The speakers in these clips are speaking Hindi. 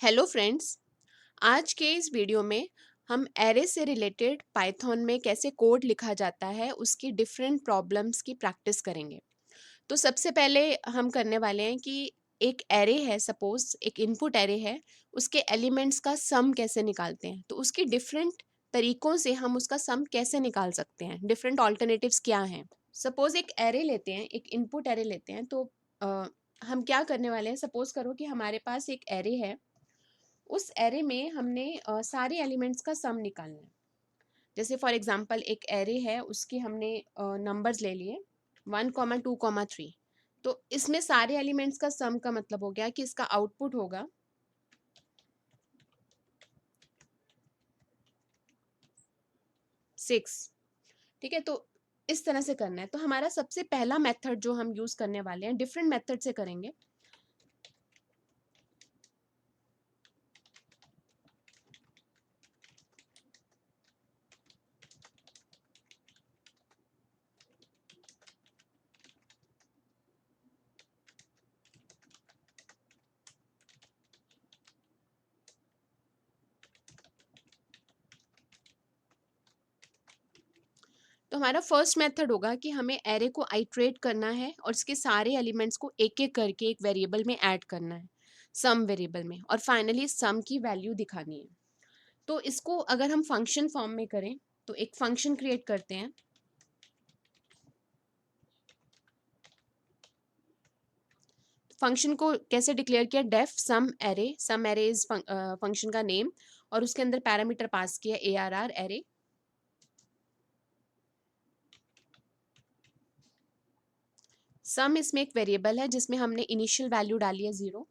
Hello friends. आज के इस वीडियो में हम एरे से रिलेटेड पाइथन में कैसे कोड लिखा जाता है उसकी डिफरेंट प्रॉब्लम्स की प्रैक्टिस करेंगे। तो सबसे पहले हम करने वाले हैं कि एक एरे है, सपोज एक इनपुट एरे है, उसके एलिमेंट्स का सम कैसे निकालते हैं। तो उसकी डिफरेंट तरीकों से हम उसका सम कैसे निकाल सकते हैं, डिफरेंट ऑल्टरनेटिव्स क्या हैं। सपोज एक एरे लेते हैं, एक इनपुट एरे लेते हैं। तो हम क्या करने वाले हैं, सपोज करो कि हमारे पास एक एरे है। उस एरे में हमने सारे एलिमेंट्स का सम निकालना है। जैसे फॉर एग्जांपल एक एरे है, उसके हमने नंबर्स ले लिए 1, 2, 3। तो इसमें सारे एलिमेंट्स का सम का मतलब हो गया कि इसका आउटपुट होगा 6। ठीक है, तो इस तरह से करना है। तो हमारा सबसे पहला मेथड जो हम यूज करने वाले हैं, डिफरेंट मेथड से करेंगे। तो हमारा फर्स्ट मेथड होगा कि हमें एरे को आइट्रेट करना है और इसके सारे एलिमेंट्स को एक एक करके एक वेरिएबल में ऐड करना है, सम वेरिएबल में, और फाइनली सम की वैल्यू दिखानी है। तो इसको अगर हम फंक्शन फॉर्म में करें तो एक फंक्शन क्रिएट करते हैं। फंक्शन को कैसे डिक्लेयर किया, def sum array is function का नेम, और उसके अंदर पैरामीटर पास किया ARR एरे। सम इसमें एक वेरिएबल है जिसमें हमने इनिशियल वैल्यू डाली है 0।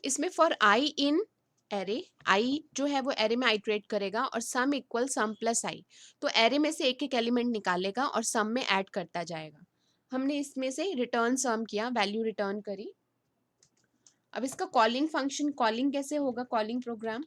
इसमें फॉर आई इन एरे, आई जो है वो एरे में आइट्रेट करेगा और सम इक्वल सम प्लस आई। तो एरे में से एक एक एलिमेंट निकालेगा और सम में ऐड करता जाएगा। हमने इसमें से रिटर्न सम किया, वैल्यू रिटर्न करी। अब इसका कॉलिंग फंक्शन, कॉलिंग कैसे होगा, कॉलिंग प्रोग्राम।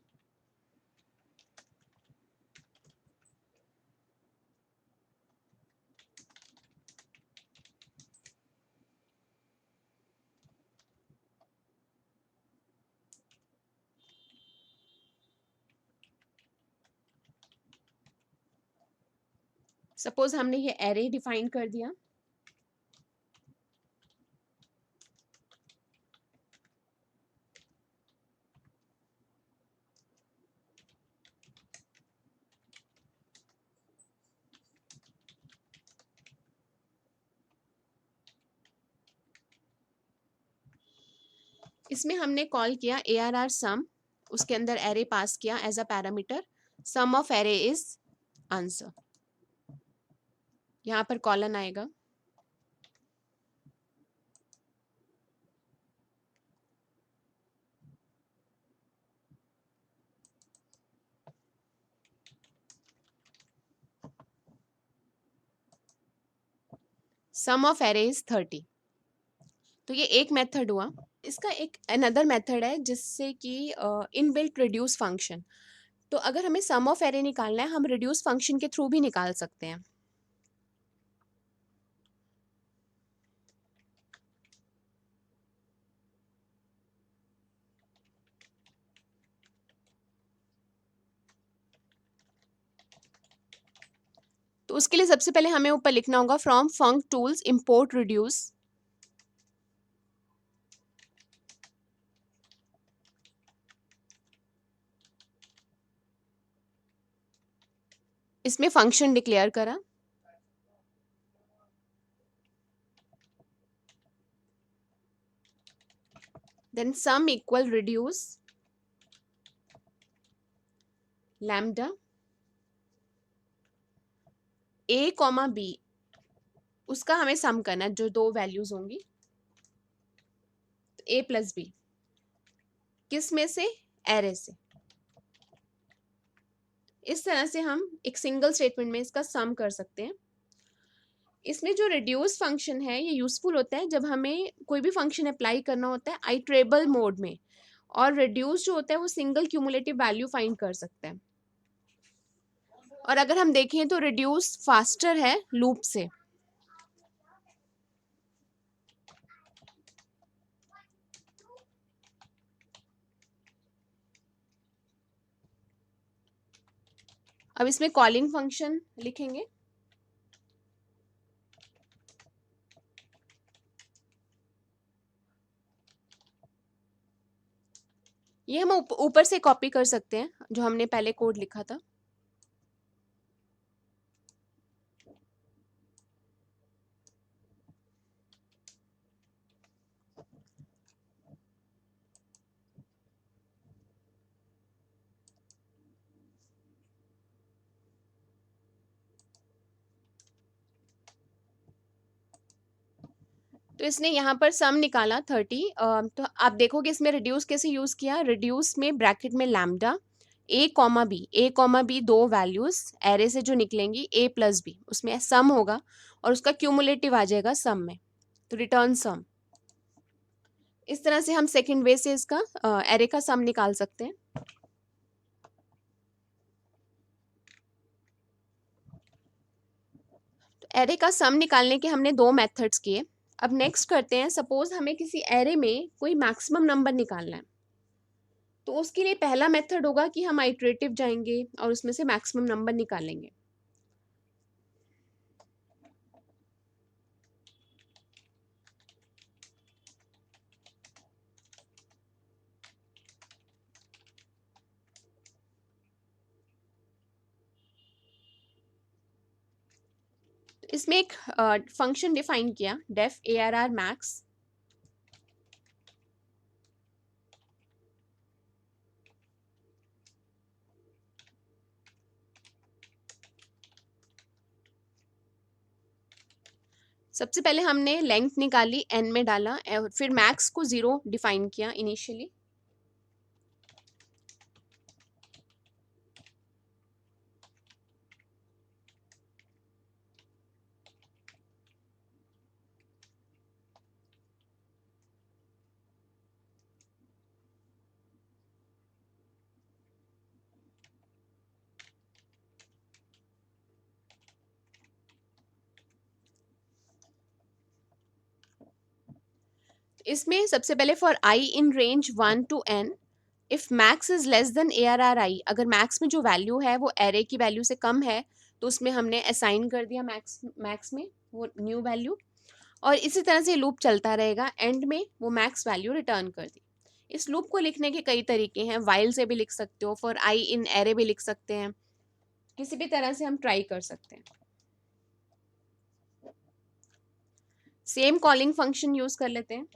सपोज हमने ये एरे डिफाइन कर दिया। इसमें हमने कॉल किया ARR सम, उसके अंदर एरे पास किया as a parameter, sum of array is answer. यहाँ पर कॉलन आएगा। Sum of array is 30। तो ये एक मेथड हुआ। इसका एक अनदर मेथड है जिससे कि इनबिल्ट रिड्यूस फंक्शन। तो अगर हमें सम ऑफ एरे निकालना है, हम रिड्यूस फंक्शन के थ्रू भी निकाल सकते हैं। तो उसके लिए सबसे पहले हमें ऊपर लिखना होगा from functools import reduce. इसमें फंक्शन डिक्लेयर करा, then sum equal reduce lambda A, B, उसका हमें सम करना है, जो दो वैल्यूज होंगी। A+B किस में से, एरे से। इस तरह से हम एक सिंगल स्टेटमेंट में इसका सम कर सकते हैं। इसमें जो रिड्यूस फंक्शन है ये यूजफुल होता है जब हमें कोई भी फंक्शन अप्लाई करना होता है आइटरेबल मोड में, और रिड्यूस जो होता है वो सिंगल क्यूमुलेटिव वैल्यू फाइंड कर सकता है। और अगर हम देखें तो रिड्यूस फास्टर है लूप से। अब इसमें कॉलिंग फंक्शन लिखेंगे। ये हम ऊपर से कॉपी कर सकते हैं जो हमने पहले कोड लिखा था। तो इसने यहाँ पर सम निकाला 30। तो आप देखोगे इसमें रिड्यूस कैसे यूज किया। रिड्यूस में ब्रैकेट में लैम्डा ए कॉमा बी दो वैल्यूज एरे से जो निकलेंगी ए प्लस बी, उसमें सम होगा और उसका क्यूमुलेटिव आ जाएगा सम में, तो रिटर्न सम। इस तरह से हम सेकंड वे से इसका एरे का सम निकाल सकते हैं। तो एरे का सम निकालने के हमने दो मेथड्स किए। अब नेक्स्ट करते हैं, सपोज हमें किसी एरे में कोई मैक्सिमम नंबर निकालना है, तो उसके लिए पहला मेथड होगा कि हम आइटरेटिव जाएंगे और उसमें से मैक्सिमम नंबर निकालेंगे। इसमें एक फंक्शन डिफाइन किया def A R R max. सबसे पहले हमने लेंथ निकाली, एन में डाला, और फिर मैक्स को 0 डिफाइन किया इनिशियली। इसमें सबसे पहले for I in range 1 to n, if max is less then A R are आई, अगर मैक्स में जो वैल्यू है वो एरे की वैल्यू से कम है तो उसमें हमने असाइन कर दिया मैक्स मैक्स में वो न्यू वैल्यू, और इसी तरह से लूप चलता रहेगा, एंड में वो मैक्स वैल्यू रिटर्न कर दी। इस लूप को लिखने के कई तरीके हैं, वाइल से भी लिख सकते हो, फॉर आई इन एरे भी लिख सकते हैं, किसी भी तरह से हम ट्राई कर सकते हैं। सेम कॉलिंग फंक्शन यूज कर लेते हैं।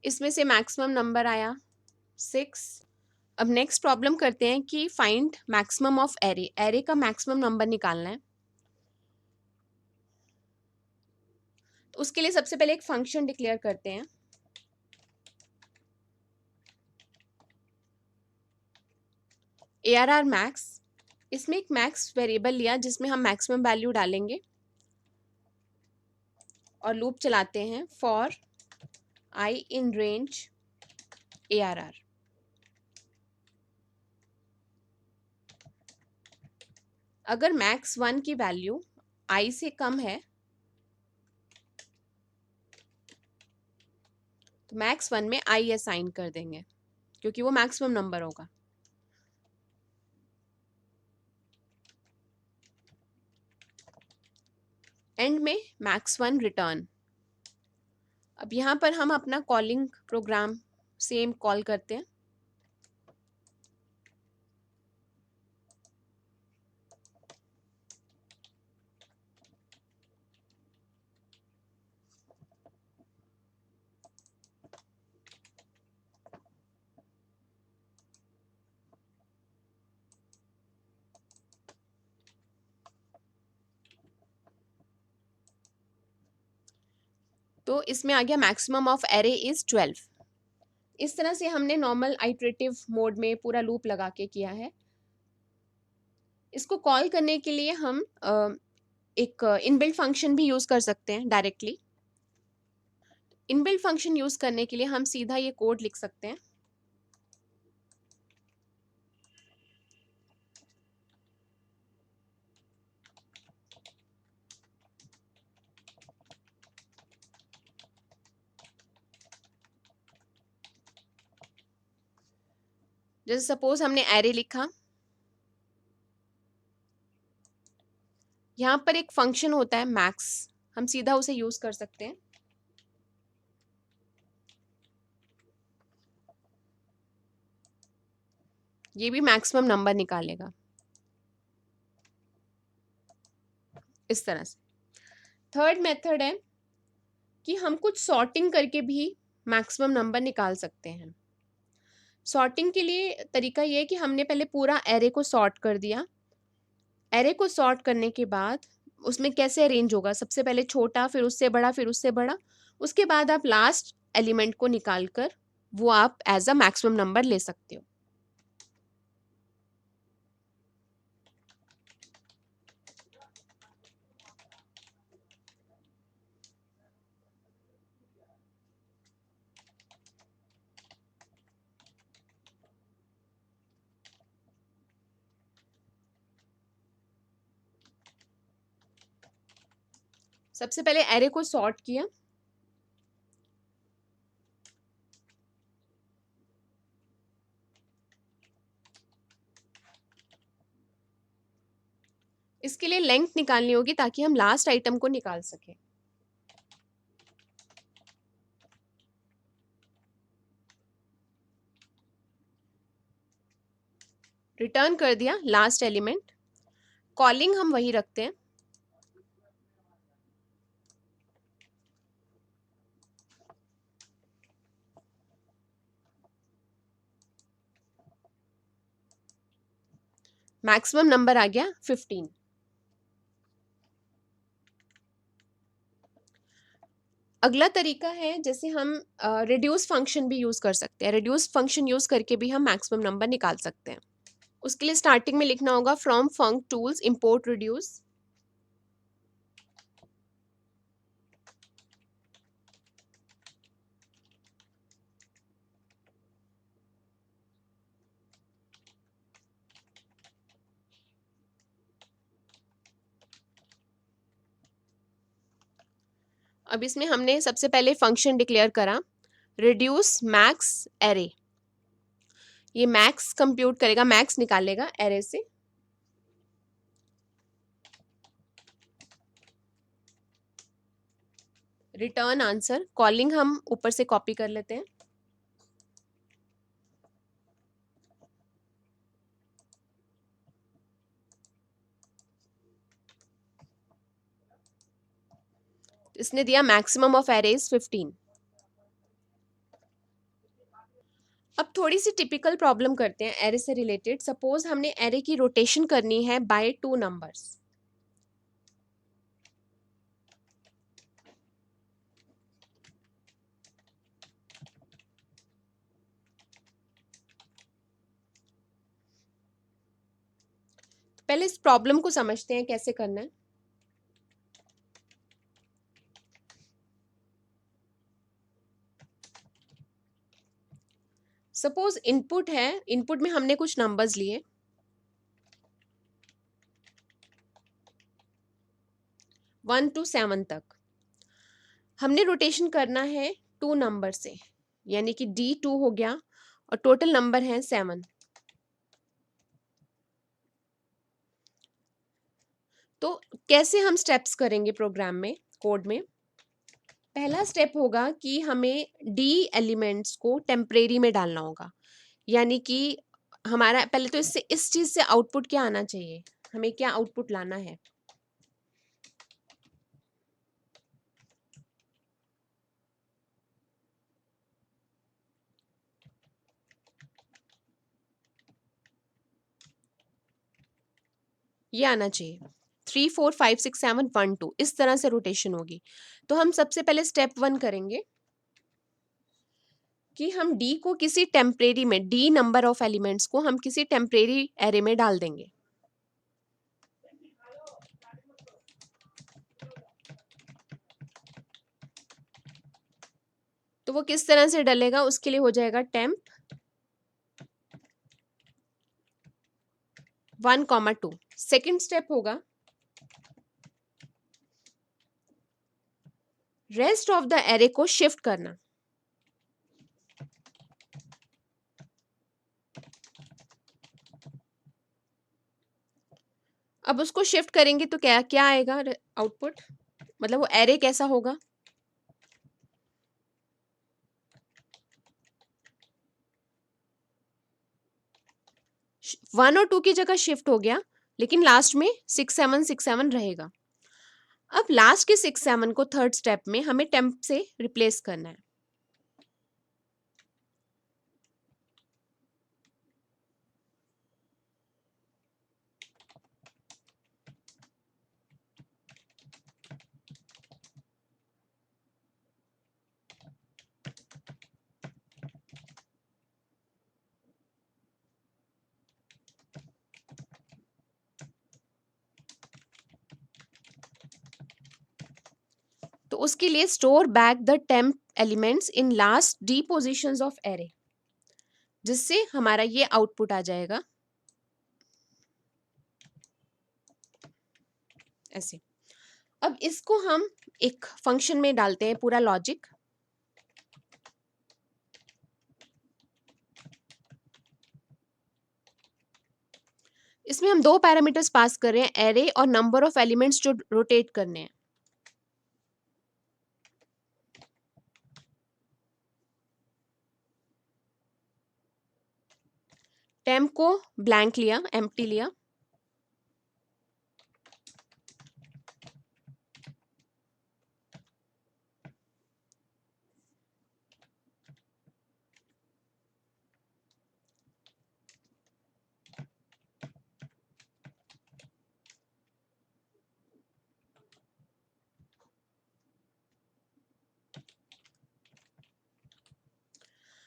इसमें से मैक्सिमम नंबर आया 6। अब नेक्स्ट प्रॉब्लम करते हैं कि find maximum of array, array का मैक्सिमम नंबर निकालना है। तो उसके लिए सबसे पहले एक फंक्शन डिक्लेयर करते हैं, ए आर आर मैक्स। इसमें एक मैक्स वेरिएबल लिया जिसमें हम मैक्सिमम वैल्यू डालेंगे और लूप चलाते हैं for I in range A R R. अगर मैक्स 1 की वैल्यू आई से कम है तो मैक्स 1 में आई असाइन कर देंगे क्योंकि वो मैक्सिमम नंबर होगा। एंड में मैक्स 1 रिटर्न। अब यहाँ पर हम अपना कॉलिंग प्रोग्राम सेम कॉल करते हैं। तो इसमें आ गया मैक्सिमम ऑफ एरे इज 12। इस तरह से हमने नॉर्मल आइटरेटिव मोड में पूरा लूप लगा के किया है। इसको कॉल करने के लिए हम एक इनबिल्ट फंक्शन भी यूज कर सकते हैं डायरेक्टली। इनबिल्ट फंक्शन यूज करने के लिए हम सीधा ये कोड लिख सकते हैं। जैसे सपोज हमने एरे लिखा, यहाँ पर एक फंक्शन होता है मैक्स, हम सीधा उसे यूज कर सकते हैं। ये भी मैक्सिमम नंबर निकालेगा इस तरह से। थर्ड मेथड है कि हम कुछ सॉर्टिंग करके भी मैक्सिमम नंबर निकाल सकते हैं। सॉर्टिंग के लिए तरीका ये है कि हमने पहले पूरा एरे को सॉर्ट कर दिया। एरे को सॉर्ट करने के बाद उसमें कैसे अरेंज होगा, सबसे पहले छोटा, फिर उससे बड़ा, फिर उससे बड़ा, उसके बाद आप लास्ट एलिमेंट को निकाल कर वो आप एज अ मैक्सिमम नंबर ले सकते हो। सबसे पहले एरे को सॉर्ट किया, इसके लिए लेंथ निकालनी होगी ताकि हम लास्ट आइटम को निकाल सकें। रिटर्न कर दिया लास्ट एलिमेंट। कॉलिंग हम वही रखते हैं। मैक्सिमम नंबर आ गया 15। अगला तरीका है, जैसे हम रिड्यूस फंक्शन भी यूज कर सकते हैं। रिड्यूस फंक्शन यूज करके भी हम मैक्सिमम नंबर निकाल सकते हैं। उसके लिए स्टार्टिंग में लिखना होगा from functools import reduce. अब इसमें हमने सबसे पहले फंक्शन डिक्लेयर करा रिड्यूस मैक्स एरे। ये मैक्स कंप्यूट करेगा, मैक्स निकालेगा एरे से। रिटर्न आंसर, कॉलिंग हम ऊपर से कॉपी कर लेते हैं। इसने दिया मैक्सिमम ऑफ एरे इज 15। अब थोड़ी सी टिपिकल प्रॉब्लम करते हैं एरे से रिलेटेड। सपोज हमने एरे की रोटेशन करनी है बाय 2 नंबर्स। पहले इस प्रॉब्लम को समझते हैं कैसे करना है। सपोज इनपुट है, इनपुट में हमने कुछ नंबर्स लिए, 1 to 7 तक। हमने रोटेशन करना है 2 नंबर से, यानी कि D2 हो गया और टोटल नंबर है 7। तो कैसे हम स्टेप्स करेंगे प्रोग्राम में, कोड में। पहला स्टेप होगा कि हमें डी एलिमेंट्स को टेम्परेरी में डालना होगा। यानी कि हमारा पहले तो इससे इस चीज से आउटपुट क्या आना चाहिए, हमें क्या आउटपुट लाना है। ये आना चाहिए 3 4 5 6 7 1 2 इस तरह से रोटेशन होगी। तो हम सबसे पहले स्टेप 1 करेंगे कि हम डी को किसी टेम्परेरी में, डी नंबर ऑफ एलिमेंट्स को हम किसी टेम्परेरी एरे में डाल देंगे। तो वो किस तरह से डलेगा, उसके लिए हो जाएगा टेम्प 1, 2। सेकेंड स्टेप होगा रेस्ट ऑफ द एरे को शिफ्ट करना। अब उसको शिफ्ट करेंगे तो क्या क्या आएगा आउटपुट, मतलब वो एरे कैसा होगा। 1 और 2 की जगह शिफ्ट हो गया, लेकिन लास्ट में 6 7 6 7 रहेगा। अब लास्ट के 6 7 को थर्ड स्टेप में हमें टेम्प से रिप्लेस करना है। तो उसके लिए store back the temp elements in last D positions of array, जिससे हमारा ये आउटपुट आ जाएगा ऐसे। अब इसको हम एक फंक्शन में डालते हैं, पूरा लॉजिक। इसमें हम दो पैरामीटर्स पास कर रहे हैं, एरे और नंबर ऑफ एलिमेंट्स जो रोटेट करने हैं। टेम्प को ब्लैंक लिया, एम्प्टी लिया।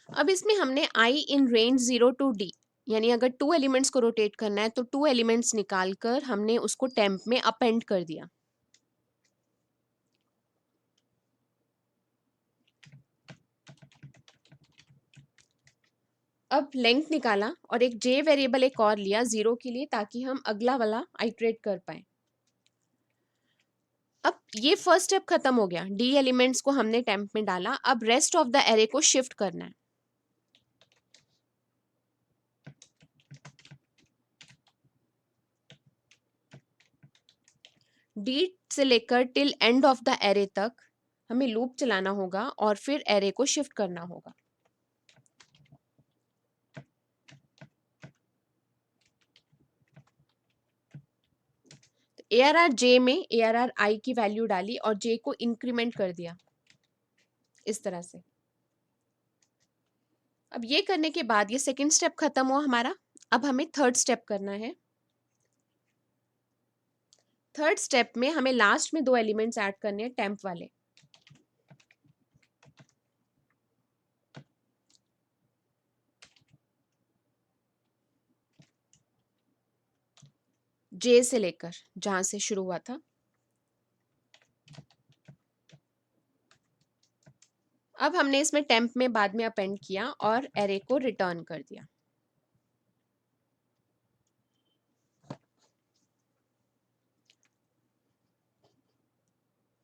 अब इसमें हमने आई इन रेंज 0 to D, यानी अगर 2 एलिमेंट्स को रोटेट करना है तो 2 एलिमेंट्स निकाल कर हमने उसको टेम्प में अपेंड कर दिया। अब लेंथ निकाला और एक जे वेरिएबल एक और लिया 0 के लिए, ताकि हम अगला वाला आइटरेट कर पाए। अब ये फर्स्ट स्टेप खत्म हो गया, डी एलिमेंट्स को हमने टेम्प में डाला। अब रेस्ट ऑफ द एरे को शिफ्ट करना है। डी से लेकर till end of the array तक हमें लूप चलाना होगा और फिर एरे को शिफ्ट करना होगा। ARR जे में ARR आई की वैल्यू डाली और जे को इंक्रीमेंट कर दिया इस तरह से। अब ये करने के बाद ये सेकंड स्टेप खत्म हुआ हमारा। अब हमें थर्ड स्टेप करना है। थर्ड स्टेप में हमें लास्ट में दो एलिमेंट्स ऐड करने हैं, टेम्प वाले। जे से लेकर जहां से शुरू हुआ था। अब हमने इसमें टेम्प में बाद में अपेंड किया और एरे को रिटर्न कर दिया।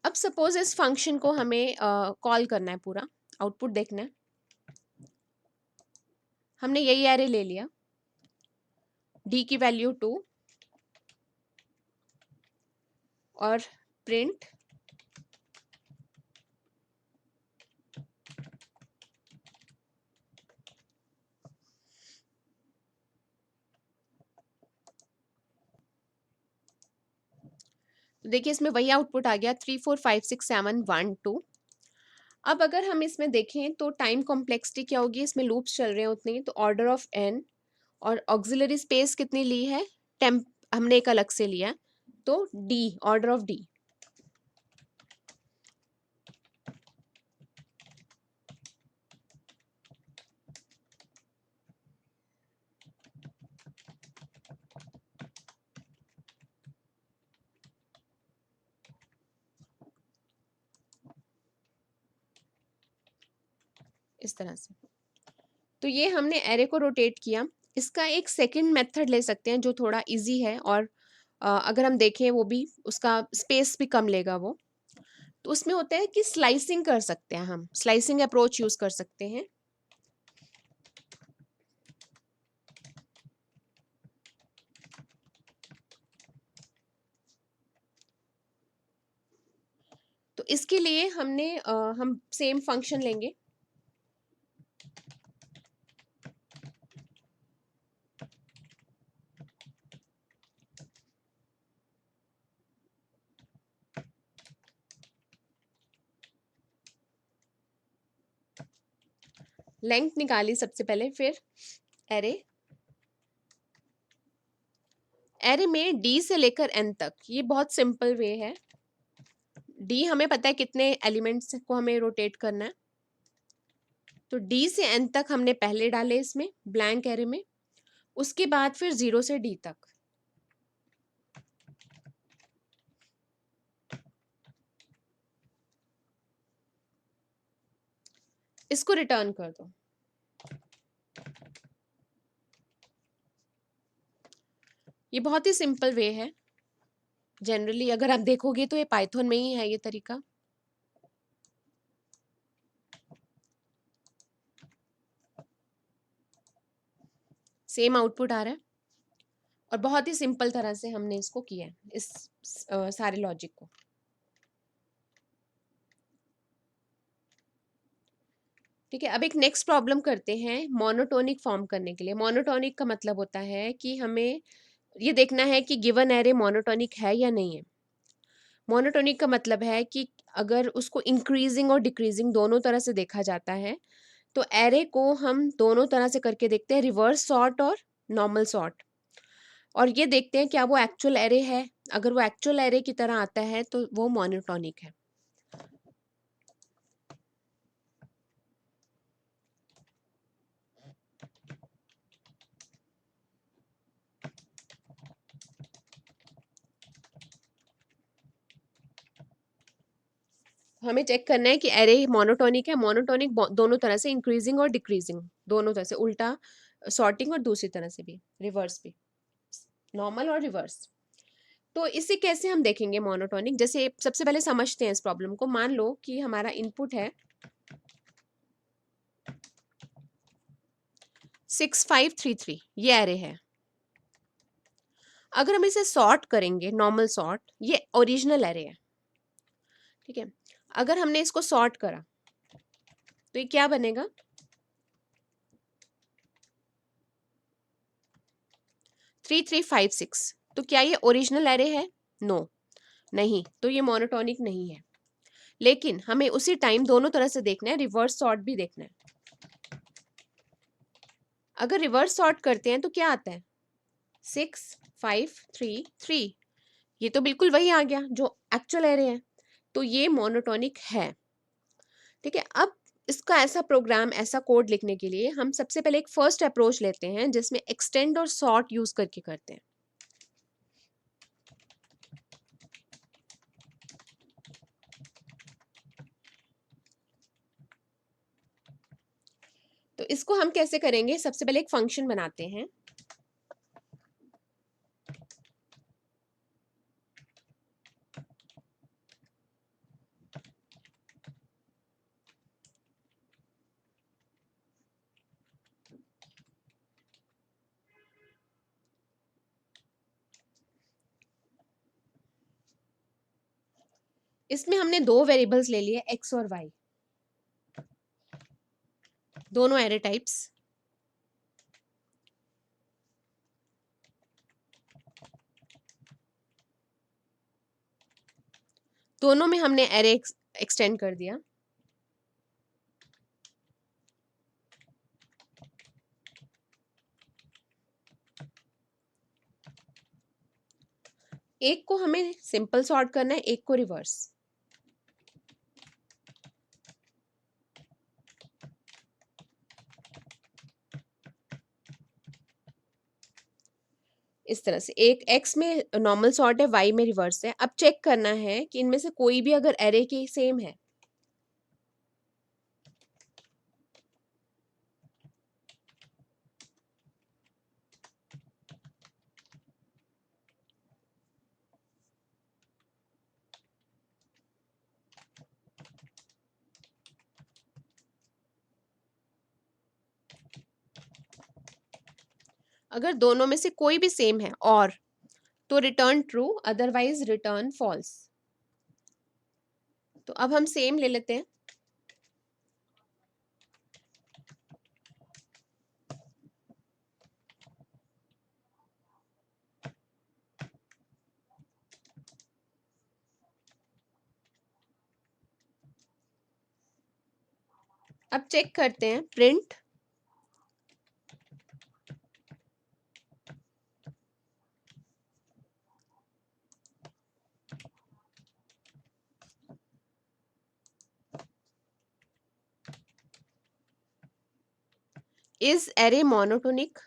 अब सपोज इस फंक्शन को हमें कॉल करना है, पूरा आउटपुट देखना है। हमने यही एरे ले लिया, डी की वैल्यू 2 और प्रिंट देखिए इसमें वही आउटपुट आ गया 3 4 5 6 7 1 2। अब अगर हम इसमें देखें तो टाइम कॉम्प्लेक्सिटी क्या होगी, इसमें लूप्स चल रहे हैं उतने, तो ऑर्डर ऑफ एन, और ऑक्सिलरी स्पेस कितनी ली है, टेम्प हमने एक अलग से लिया, तो डी, ऑर्डर ऑफ डी। इस तरह से। तो ये हमने एरे को रोटेट किया। इसका एक सेकंड मेथड ले सकते हैं जो थोड़ा इजी है, और अगर हम देखें वो भी उसका स्पेस भी कम लेगा वो। तो उसमें होता है कि स्लाइसिंग कर सकते हैं, हम स्लाइसिंग अप्रोच यूज कर सकते हैं। तो इसके लिए हम सेम फंक्शन लेंगे। लेंथ निकाली सबसे पहले, फिर एरे। एरे में डी से लेकर एन तक, ये बहुत सिंपल वे है। डी हमें पता है कितने एलिमेंट्स को हमें रोटेट करना है, तो डी से एन तक हमने पहले डाले इसमें ब्लैंक एरे में, उसके बाद फिर 0 से डी तक। इसको रिटर्न कर दो। ये बहुत ही सिंपल वे है। जनरली अगर आप देखोगे तो ये पाइथन में ही है ये तरीका। सेम आउटपुट आ रहा है, और बहुत ही सिंपल तरह से हमने इसको किया है, इस सारे लॉजिक को। ठीक है, अब एक नेक्स्ट प्रॉब्लम करते हैं मोनोटोनिक फॉर्म करने के लिए। मोनोटोनिक का मतलब होता है कि हमें ये देखना है कि गिवन एरे मोनोटोनिक है या नहीं है। मोनोटोनिक का मतलब है कि अगर उसको इंक्रीजिंग और डिक्रीजिंग दोनों तरह से देखा जाता है, तो एरे को हम दोनों तरह से करके देखते हैं, रिवर्स सॉर्ट और नॉर्मल सॉर्ट, और ये देखते हैं क्या वो एक्चुअल एरे है। अगर वो एक्चुअल एरे की तरह आता है तो वो मोनोटोनिक है। हमें चेक करना है कि एरे मोनोटोनिक है। मोनोटोनिक दोनों तरह से, इंक्रीजिंग और डिक्रीजिंग दोनों तरह से, उल्टा सॉर्टिंग और दूसरी तरह से भी, रिवर्स भी, नॉर्मल और रिवर्स। तो इसे कैसे हम देखेंगे मोनोटोनिक? जैसे सबसे पहले समझते हैं इस प्रॉब्लम को। मान लो कि हमारा इनपुट है 6533, ये एरे है। अगर हम इसे सॉर्ट करेंगे, नॉर्मल सॉर्ट, ये ओरिजिनल एरे है। ठीक है, अगर हमने इसको सॉर्ट करा तो ये क्या बनेगा? 3356। तो क्या ये ओरिजिनल एरे है? नो, नहीं, तो ये मोनोटोनिक नहीं है। लेकिन हमें उसी टाइम दोनों तरह से देखना है, रिवर्स सॉर्ट भी देखना है। अगर रिवर्स सॉर्ट करते हैं तो क्या आता है? 6533, ये तो बिल्कुल वही आ गया जो एक्चुअल एरे है, तो ये मोनोटोनिक है। ठीक है, अब इसका ऐसा प्रोग्राम, ऐसा कोड लिखने के लिए हम सबसे पहले एक फर्स्ट अप्रोच लेते हैं जिसमें एक्सटेंड और सॉर्ट यूज करके करते हैं। तो इसको हम कैसे करेंगे? सबसे पहले एक फंक्शन बनाते हैं। इसमें हमने दो वेरिएबल्स ले लिए, एक्स और वाई, दोनों एरे टाइप्स। दोनों में हमने एरे एक्सटेंड कर दिया। एक को हमें सिंपल सॉर्ट करना है, एक को रिवर्स। इस तरह से एक एक्स में नॉर्मल सॉर्ट है, वाई में रिवर्स है। अब चेक करना है कि इनमें से कोई भी अगर एरे के सेम है, अगर दोनों में से कोई भी सेम है और, तो return true, otherwise return false. तो अब हम सेम ले लेते हैं। अब चेक करते हैं, प्रिंट इज एरे मोनोटोनिक।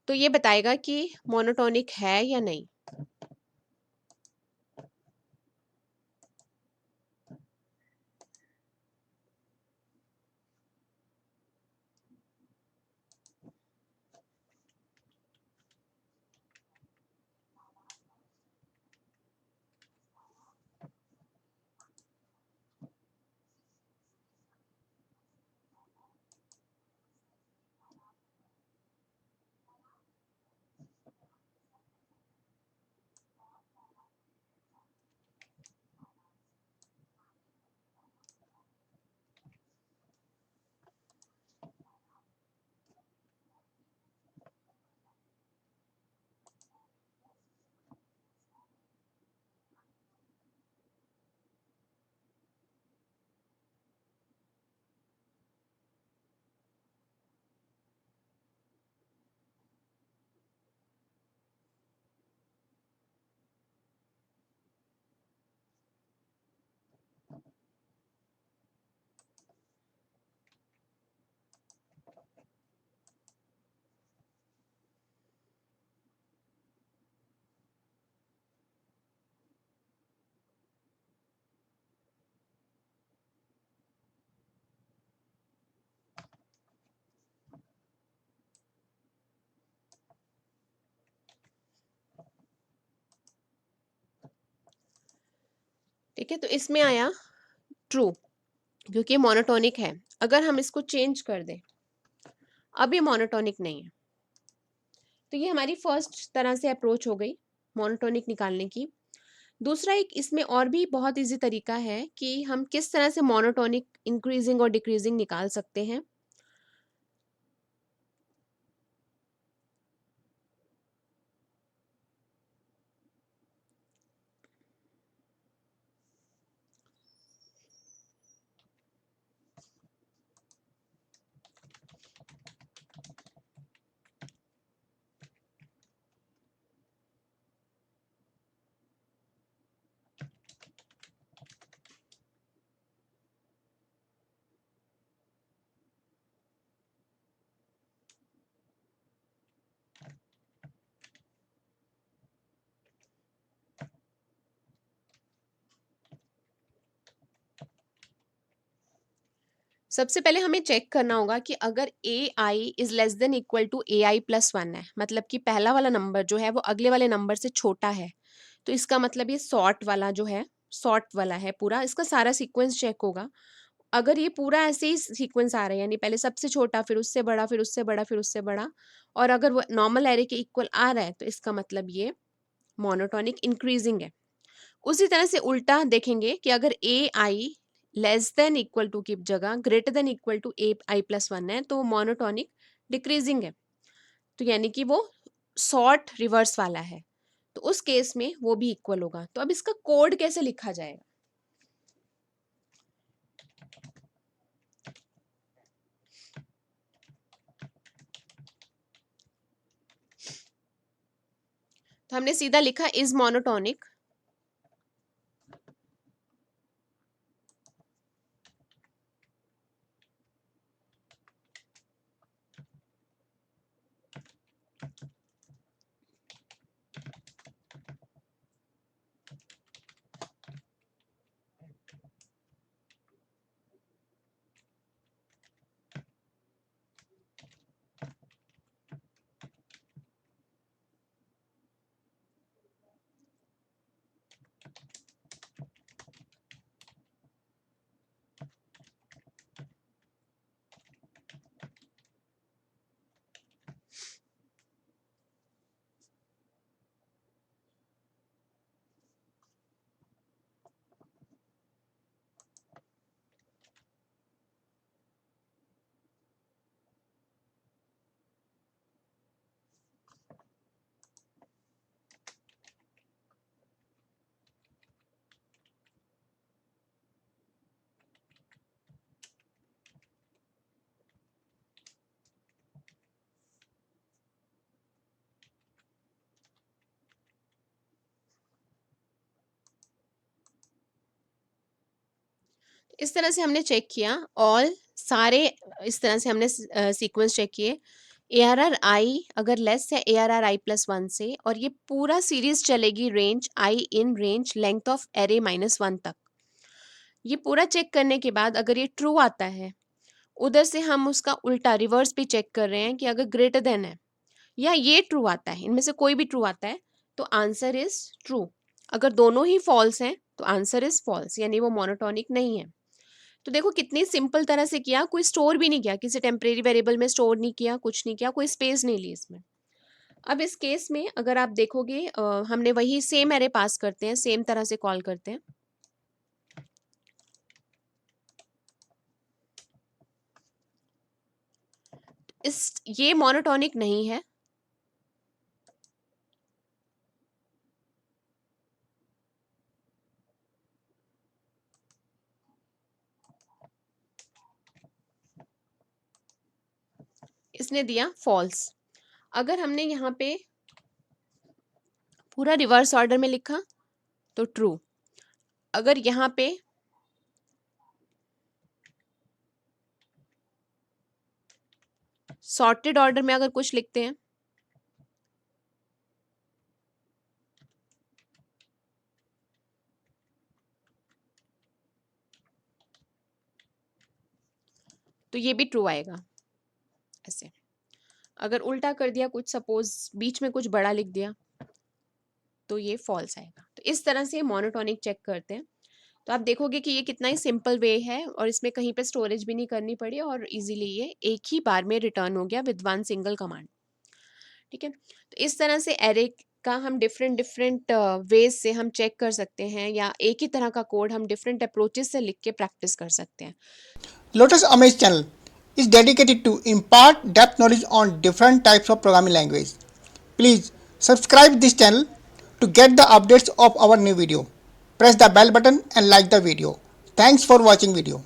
तो ये बताएगा कि मोनोटोनिक है या नहीं। ठीक है, तो इसमें आया ट्रू, क्योंकि मोनोटोनिक है। अगर हम इसको चेंज कर दें, अब ये मोनोटोनिक नहीं है। तो ये हमारी फर्स्ट तरह से अप्रोच हो गई मोनोटोनिक निकालने की। दूसरा एक इसमें और भी बहुत इजी तरीका है कि हम किस तरह से मोनोटोनिक इंक्रीजिंग और डिक्रीजिंग निकाल सकते हैं। सबसे पहले हमें चेक करना होगा कि अगर ए i is less than equal to A I plus one है, मतलब कि पहला वाला नंबर जो है वो अगले वाले नंबर से छोटा है, तो इसका मतलब ये सॉर्ट वाला जो है, सॉर्ट वाला है पूरा, इसका सारा सीक्वेंस चेक होगा। अगर ये पूरा ऐसे ही सीक्वेंस आ रहा है, यानी पहले सबसे छोटा, फिर उससे बड़ा, फिर उससे बड़ा, फिर उससे बड़ा, और अगर वो नॉर्मल एरे के इक्वल आ रहा है, तो इसका मतलब ये मोनोटोनिक इंक्रीजिंग है। उसी तरह से उल्टा देखेंगे कि अगर ए I less than equal to की जगह greater than equal to A I plus one है, तो मोनोटोनिक डिक्रीजिंग है। तो यानी कि वो सॉर्ट रिवर्स वाला है, तो उस केस में वो भी इक्वल होगा। तो अब इसका कोड कैसे लिखा जाएगा? तो हमने सीधा लिखा इज मोनोटोनिक, इस तरह से हमने चेक किया ऑल सारे, इस तरह से हमने सीक्वेंस चेक किए। ए आर आर आई अगर लेस है ए R are I plus one से, और ये पूरा सीरीज चलेगी range I in range length of array minus one तक। ये पूरा चेक करने के बाद अगर ये ट्रू आता है, उधर से हम उसका उल्टा रिवर्स भी चेक कर रहे हैं कि अगर ग्रेटर देन है या ये ट्रू आता है, इनमें से कोई भी ट्रू आता है तो आंसर इज ट्रू। अगर दोनों ही फॉल्स हैं तो आंसर इज फॉल्स, यानी वो मोनोटोनिक नहीं है। तो देखो कितनी सिंपल तरह से किया, कोई स्टोर भी नहीं किया, किसी टेम्परेरी वेरिएबल में स्टोर नहीं किया, कुछ नहीं किया, कोई स्पेस नहीं ली इसमें। अब इस केस में अगर आप देखोगे हमने वही सेम एरे पास करते हैं, सेम तरह से कॉल करते हैं। ये मोनोटोनिक नहीं है, इसने दिया फॉल्स। अगर हमने यहाँ पे पूरा रिवर्स ऑर्डर में लिखा तो ट्रू। अगर यहाँ पे सॉर्टेड ऑर्डर में अगर कुछ लिखते हैं तो ये भी ट्रू आएगा। ऐसे अगर उल्टा कर दिया, कुछ सपोज बीच में कुछ बड़ा लिख दिया, तो ये फॉल्स आएगा। तो इस तरह से मोनोटोनिक चेक करते हैं। तो आप देखोगे कि ये कितना ही सिंपल वे है, और इसमें कहीं पे स्टोरेज भी नहीं करनी पड़ी, और इजीली ये एक ही बार में रिटर्न हो गया विद वन सिंगल कमांड। ठीक है, तो इस तरह से एरे का हम डिफरेंट डिफरेंट वेज से हम चेक कर सकते हैं, या एक ही तरह का कोड हम डिफरेंट अप्रोचेस से लिख के प्रैक्टिस कर सकते हैं। Lotus Amaze channel is dedicated to impart depth knowledge on different types of programming language. Please subscribe this channel to get the updates of our new video. Press the bell button and like the video. Thanks for watching video.